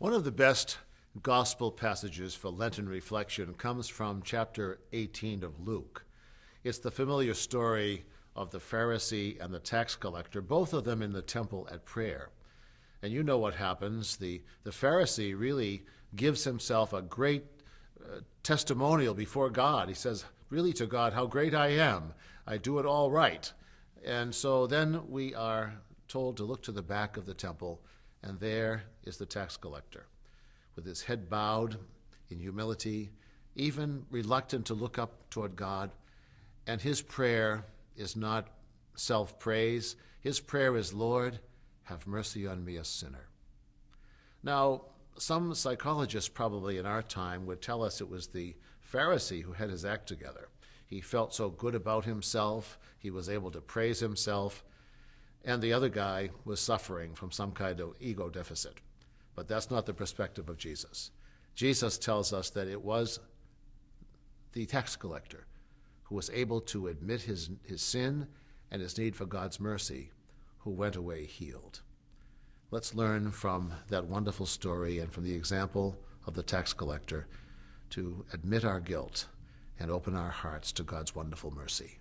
One of the best gospel passages for Lenten reflection comes from chapter 18 of Luke. It's the familiar story of the Pharisee and the tax collector, both of them in the temple at prayer. And you know what happens. The Pharisee really gives himself a great testimonial before God. He says, really to God, how great I am. I do it all right. And so then we are told to look to the back of the temple, and there is the tax collector, with his head bowed in humility, even reluctant to look up toward God. And his prayer is not self-praise. His prayer is, Lord, have mercy on me, a sinner. Now, some psychologists probably in our time would tell us it was the Pharisee who had his act together. He felt so good about himself, he was able to praise himself, and the other guy was suffering from some kind of ego deficit. But that's not the perspective of Jesus. Jesus tells us that it was the tax collector who was able to admit his sin and his need for God's mercy, who went away healed. Let's learn from that wonderful story and from the example of the tax collector to admit our guilt and open our hearts to God's wonderful mercy.